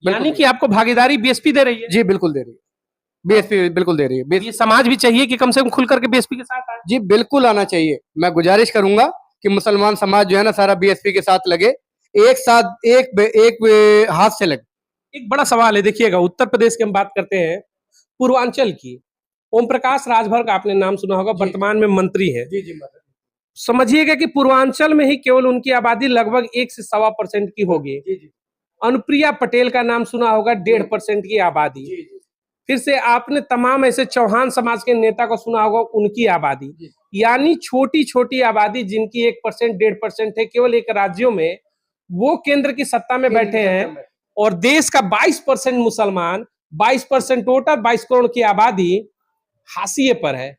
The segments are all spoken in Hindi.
यानी कि आपको भागीदारी बीएसपी दे रही है? जी बिल्कुल दे रही है, बीएसपी बिल्कुल दे रही है। ये समाज भी चाहिए कि कम से कम खुल करके बीएसपी के साथ आए। जी बिल्कुल आना चाहिए। मैं गुजारिश करूंगा कि मुसलमान समाज जो है ना सारा बीएसपी के साथ लगे, एक साथ एक हाथ से लगे। एक बड़ा सवाल है, देखिएगा उत्तर प्रदेश की हम बात करते हैं, पूर्वांचल की। ओम प्रकाश राजभर का आपने नाम सुना होगा, वर्तमान में मंत्री है। जी जी समझिएगा कि पूर्वांचल में ही केवल उनकी आबादी लगभग 1 से 1.25% की होगी। अनुप्रिया पटेल का नाम सुना होगा, 1.5% की आबादी। फिर से आपने तमाम ऐसे चौहान समाज के नेता को सुना होगा, उनकी आबादी। यानी छोटी छोटी आबादी जिनकी 1%, 1.5% है, केवल एक राज्यों में वो केंद्र की सत्ता में बैठे हैं। और देश का 22% मुसलमान, 22% टोटल 22 करोड़ की आबादी हाशिए पर है।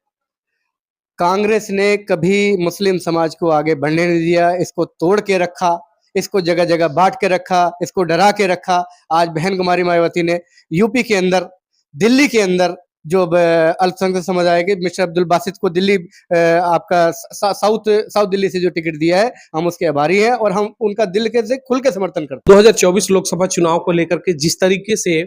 कांग्रेस ने कभी मुस्लिम समाज को आगे बढ़ने नहीं दिया, इसको तोड़ के रखा, इसको जगह जगह बांट के रखा, इसको डरा के रखा। आज बहन कुमारी मायावती ने यूपी के अंदर, दिल्ली के अंदर जो अल्पसंख्यक समुदाय के मिस्टर अब्दुल बासित को दिल्ली आपका साउथ दिल्ली से जो टिकट दिया है, हम उसके आभारी हैं और हम उनका दिल के से खुल के समर्थन करते हैं। 2024 लोकसभा चुनाव को लेकर के जिस तरीके से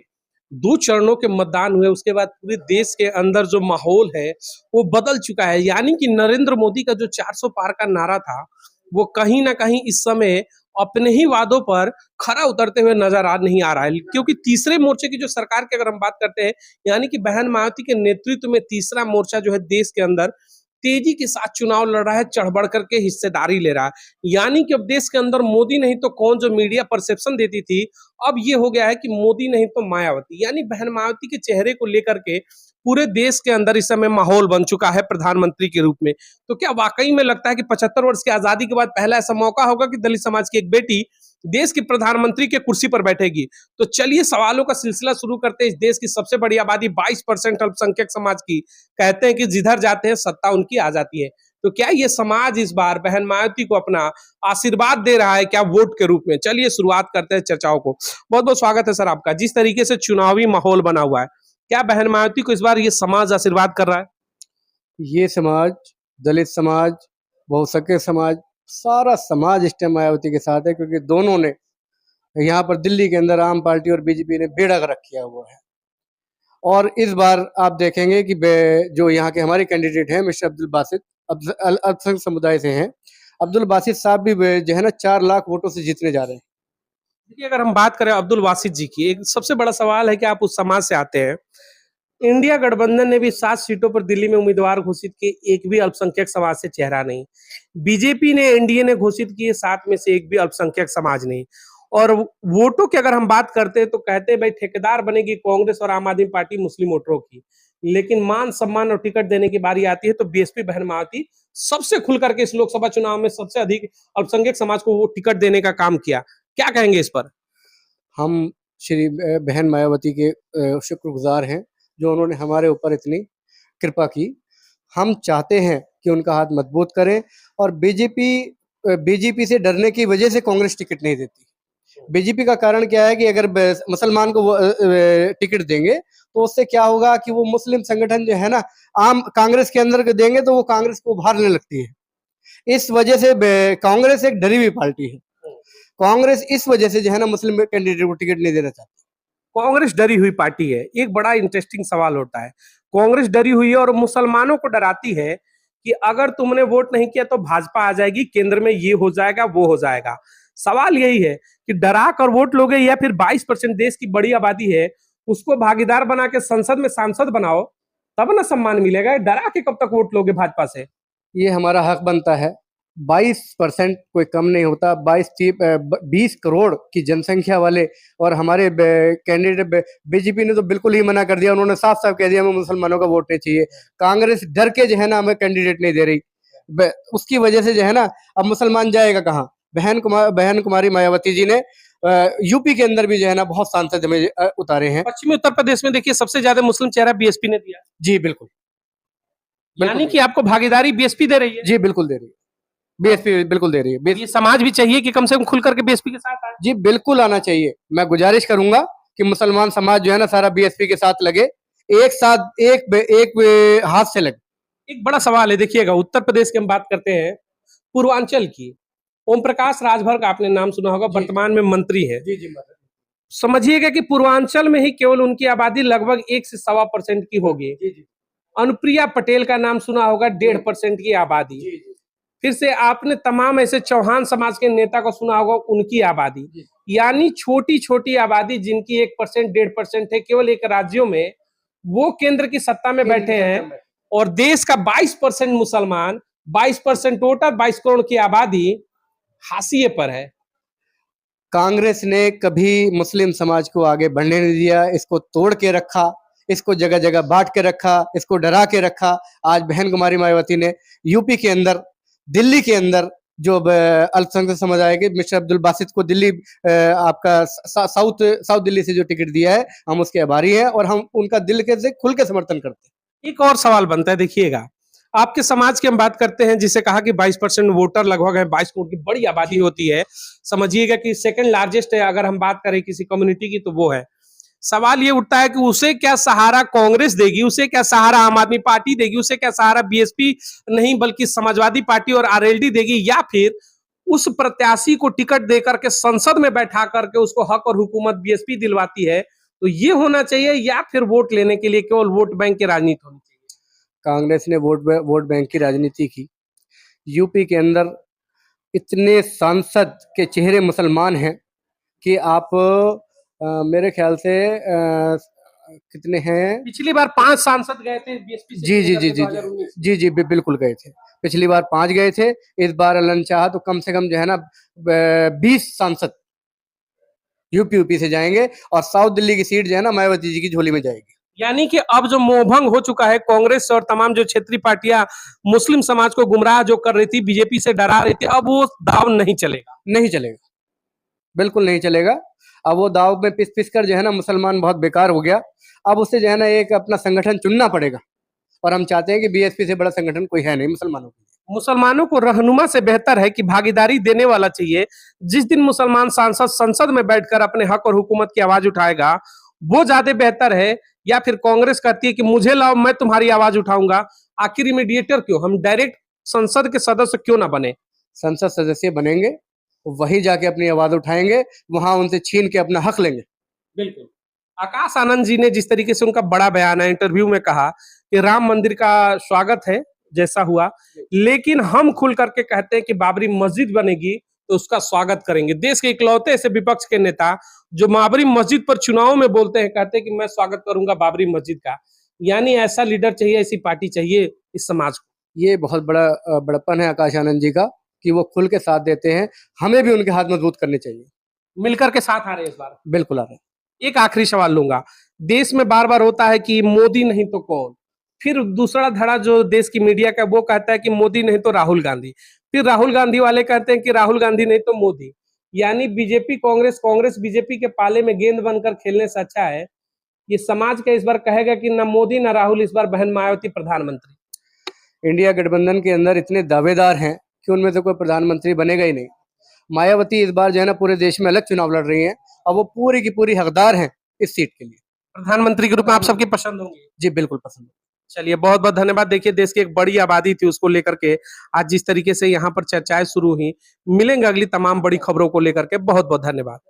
2 चरणों के मतदान हुए, उसके बाद पूरे देश के अंदर जो माहौल है वो बदल चुका है। यानी कि नरेंद्र मोदी का जो 400 पार का नारा था, वो कहीं ना कहीं इस समय अपने ही वादों पर खरा उतरते हुए नजर नहीं आ रहा है। क्योंकि तीसरे मोर्चे की जो सरकार की अगर हम बात करते हैं, यानी कि बहन मायावती के नेतृत्व में तीसरा मोर्चा जो है देश के अंदर तेजी के साथ चुनाव लड़ रहा है, चढ़ बढ़ करके हिस्सेदारी ले रहा है। यानी कि अब देश के अंदर मोदी नहीं तो कौन, जो मीडिया परसेप्शन देती थी, अब ये हो गया है कि मोदी नहीं तो मायावती। यानी बहन मायावती के चेहरे को लेकर के पूरे देश के अंदर इस समय माहौल बन चुका है प्रधानमंत्री के रूप में। तो क्या वाकई में लगता है कि 75 वर्ष की आजादी के बाद पहला ऐसा मौका होगा कि दलित समाज की एक बेटी देश की प्रधानमंत्री के कुर्सी पर बैठेगी? तो चलिए सवालों का सिलसिला शुरू करते हैं। इस देश की सबसे बड़ी आबादी 22% अल्पसंख्यक समाज की, कहते हैं कि जिधर जाते हैं सत्ता उनकी आ जाती है। तो क्या ये समाज इस बार बहन मायावती को अपना आशीर्वाद दे रहा है क्या वोट के रूप में? चलिए शुरुआत करते हैं चर्चाओं को। बहुत बहुत स्वागत है सर आपका। जिस तरीके से चुनावी माहौल बना हुआ है, क्या बहन मायावती को इस बार ये समाज आशीर्वाद कर रहा है? ये समाज, दलित समाज, बहुसंख्यक समाज, सारा समाज इस टाइम मायावती के साथ है, क्योंकि दोनों ने यहाँ पर दिल्ली के अंदर आम पार्टी और बीजेपी ने बेड़ा गर्क किया हुआ है। और इस बार आप देखेंगे कि जो यहाँ के हमारे कैंडिडेट हैं मिस्टर अब्दुल बासित, अल्पसंख्यक समुदाय से हैं, अब्दुल बासित साहब भी जो है ना 4 लाख वोटों से जीतने जा रहे हैं। देखिए, अगर हम बात करें अब्दुल बासित जी की, एक सबसे बड़ा सवाल है कि आप उस समाज से आते हैं। इंडिया गठबंधन ने भी 7 सीटों पर दिल्ली में उम्मीदवार घोषित किए, एक भी अल्पसंख्यक समाज से चेहरा नहीं। बीजेपी ने, एनडीए ने घोषित किए 7 में से एक भी अल्पसंख्यक समाज नहीं। और वोटों की अगर हम बात करते हैं तो कहते हैं भाई ठेकेदार बनेगी कांग्रेस और आम आदमी पार्टी मुस्लिम वोटरों की, लेकिन मान सम्मान और टिकट देने की बारी आती है तो बीएसपी बहन मायावती सबसे खुल करके इस लोकसभा चुनाव में सबसे अधिक अल्पसंख्यक समाज को वो टिकट देने का काम किया। क्या कहेंगे इस पर? हम श्री बहन मायावती के शुक्रगुजार हैं, जो उन्होंने हमारे ऊपर इतनी कृपा की। हम चाहते हैं कि उनका हाथ मजबूत करें, और बीजेपी से डरने की वजह से कांग्रेस टिकट नहीं देती। बीजेपी का कारण क्या है कि अगर मुसलमान को टिकट देंगे तो उससे क्या होगा कि वो मुस्लिम संगठन जो है ना, आम कांग्रेस के अंदर देंगे तो वो कांग्रेस को उभारने लगती है। इस वजह से कांग्रेस एक डरी हुई पार्टी है। कांग्रेस इस वजह से जो है ना मुस्लिम कैंडिडेट को टिकट नहीं देना चाहती। कांग्रेस डरी हुई पार्टी है। एक बड़ा इंटरेस्टिंग सवाल होता है, कांग्रेस डरी हुई है और मुसलमानों को डराती है कि अगर तुमने वोट नहीं किया तो भाजपा आ जाएगी, केंद्र में ये हो जाएगा वो हो जाएगा। सवाल यही है कि डरा कर वोट लोगे या फिर 22% देश की बड़ी आबादी है उसको भागीदार बना के संसद में सांसद बनाओ, तब ना सम्मान मिलेगा। डरा के कब तक वोट लोगे भाजपा से? ये हमारा हक बनता है। 22% कोई कम नहीं होता। 20 करोड़ की जनसंख्या वाले, और हमारे कैंडिडेट बीजेपी ने तो बिल्कुल ही मना कर दिया। उन्होंने साफ साफ कह दिया हमें मुसलमानों का वोट नहीं चाहिए। कांग्रेस डर के जो है ना हमें कैंडिडेट नहीं दे रही, उसकी वजह से जो है ना अब मुसलमान जाएगा कहाँ? बहन कुमारी मायावती जी ने यूपी के अंदर भी जो है ना बहुत सांसद हमें उतारे हैं। पश्चिमी उत्तर प्रदेश में देखिए सबसे ज्यादा मुस्लिम चेहरा बीएसपी ने दिया। जी बिल्कुल, यानी कि आपको भागीदारी बीएसपी दे रही है? जी बिल्कुल दे रही है, बीएसपी बिल्कुल दे रही है। ये समाज भी चाहिए कि कम से कम खुल करके बीएसपी के साथ आए। जी बिल्कुल आना चाहिए। मैं गुजारिश करूंगा कि मुसलमान समाज जो है ना सारा बीएसपी के साथ लगे, एक साथ एक हाथ से लगे। एक बड़ा सवाल है, देखिएगा उत्तर प्रदेश की हम बात करते हैं, पूर्वांचल की। ओम प्रकाश राजभर का आपने नाम सुना होगा, वर्तमान में मंत्री है। जी जी समझिएगा कि पूर्वांचल में ही केवल उनकी आबादी लगभग 1 से 1.25% की होगी। अनुप्रिया पटेल का नाम सुना होगा, 1.5% की आबादी। फिर से आपने तमाम ऐसे चौहान समाज के नेता को सुना होगा, उनकी आबादी। यानी छोटी छोटी आबादी जिनकी 1%, 1.5% है, केवल एक राज्यों में वो केंद्र की सत्ता में बैठे हैं। और देश का 22% मुसलमान, 22% टोटल 22 करोड़ की आबादी हाशिए पर है। कांग्रेस ने कभी मुस्लिम समाज को आगे बढ़ने नहीं दिया, इसको तोड़ के रखा, इसको जगह जगह बांट के रखा, इसको डरा के रखा। आज बहन कुमारी मायावती ने यूपी के अंदर, दिल्ली के अंदर जो अल्पसंख्यक समुदाय के मिस्टर अब्दुल बासित को दिल्ली आपका साउथ दिल्ली से जो टिकट दिया है, हम उसके आभारी हैं और हम उनका दिल के से खुल के समर्थन करते हैं। एक और सवाल बनता है, देखिएगा, आपके समाज की हम बात करते हैं, जिसे कहा कि 22% वोटर लगभग है, 22 करोड़ की बड़ी आबादी होती है। समझिएगा कि सेकंड लार्जेस्ट है अगर हम बात करें किसी कम्युनिटी की, तो वो है। सवाल ये उठता है कि उसे क्या सहारा कांग्रेस देगी, उसे क्या सहारा आम आदमी पार्टी देगी, उसे क्या सहारा बीएसपी नहीं बल्कि समाजवादी पार्टी और आरएलडी देगी, या फिर उस प्रत्याशी को टिकट देकर के संसद में बैठा करके उसको हक और हुकूमत बीएसपी दिलवाती है। तो ये होना चाहिए, या फिर वोट लेने के लिए केवल वोट बैंक की राजनीति होनी चाहिए। कांग्रेस ने वोट बैंक की राजनीति की। यूपी के अंदर इतने सांसद के चेहरे मुसलमान हैं कि आप मेरे ख्याल से कितने हैं, पिछली बार 5 सांसद गए थे बीएसपी से। जी जी जी जी जी जी बिल्कुल गए थे। पिछली बार 5 गए थे, इस बार अल्लाह चाहा तो कम से कम जो है ना 20 सांसद यूपी से जाएंगे और साउथ दिल्ली की सीट जो है ना मायावती जी की झोली में जाएगी। यानी कि अब जो मोहभंग हो चुका है, कांग्रेस और तमाम जो क्षेत्रीय पार्टियां मुस्लिम समाज को गुमराह जो कर रही थी, बीजेपी से डरा रही थी, अब वो दाव नहीं चलेगा। नहीं चलेगा, बिल्कुल नहीं चलेगा। अब वो दाव में पिस कर जो है ना मुसलमान बहुत बेकार हो गया। अब उससे जो है ना एक अपना संगठन चुनना पड़ेगा और हम चाहते हैं कि बीएसपी से बड़ा संगठन कोई है नहीं मुसलमानों के लिए। मुसलमानों को रहनुमा से बेहतर है कि भागीदारी देने वाला चाहिए। जिस दिन मुसलमान सांसद संसद में बैठकर अपने हक और हुकूमत की आवाज उठाएगा, वो ज्यादा बेहतर है। या फिर कांग्रेस कहती है कि मुझे लाओ, मैं तुम्हारी आवाज उठाऊंगा। आखिर मीडिएटर क्यों, हम डायरेक्ट संसद के सदस्य क्यों ना बने। संसद सदस्य बनेंगे, वही जाके अपनी आवाज उठाएंगे, वहां उनसे छीन के अपना हक लेंगे। बिल्कुल। आकाश आनंद जी ने जिस तरीके से उनका बड़ा बयान है, इंटरव्यू में कहा कि राम मंदिर का स्वागत है जैसा हुआ, लेकिन हम खुल करके कहते हैं कि बाबरी मस्जिद बनेगी तो उसका स्वागत करेंगे। देश के इकलौते ऐसे विपक्ष के नेता जो बाबरी मस्जिद पर चुनाव में बोलते हैं, कहते हैं कि मैं स्वागत करूंगा बाबरी मस्जिद का। यानी ऐसा लीडर चाहिए, ऐसी पार्टी चाहिए इस समाज को। ये बहुत बड़ा बड़प्पन है आकाश आनंद जी का कि वो खुल के साथ देते हैं। हमें भी उनके हाथ मजबूत करने चाहिए। मिलकर के साथ आ रहे हैं इस बार। बिल्कुल आ रहे हैं। एक आखिरी सवाल लूंगा, देश में बार बार होता है कि मोदी नहीं तो कौन, फिर दूसरा धड़ा जो देश की मीडिया का वो कहता है कि मोदी नहीं तो राहुल गांधी, फिर राहुल गांधी वाले कहते हैं कि राहुल गांधी नहीं तो मोदी। यानी बीजेपी कांग्रेस, कांग्रेस बीजेपी के पाले में गेंद बनकर खेलने से अच्छा है ये समाज का इस बार कहेगा कि न मोदी न राहुल, इस बार बहन मायावती प्रधानमंत्री। इंडिया गठबंधन के अंदर इतने दावेदार हैं कि उनमें से कोई प्रधानमंत्री बनेगा ही नहीं। मायावती इस बार जो है ना पूरे देश में अलग चुनाव लड़ रही हैं और वो पूरी की पूरी हकदार हैं इस सीट के लिए। प्रधानमंत्री के रूप में आप सबकी पसंद होंगी? जी बिल्कुल पसंद है। चलिए, बहुत बहुत धन्यवाद। देखिए, देश की एक बड़ी आबादी थी, उसको लेकर के आज जिस तरीके से यहाँ पर चर्चाएं शुरू हुई, मिलेंगे अगली तमाम बड़ी खबरों को लेकर के। बहुत बहुत धन्यवाद।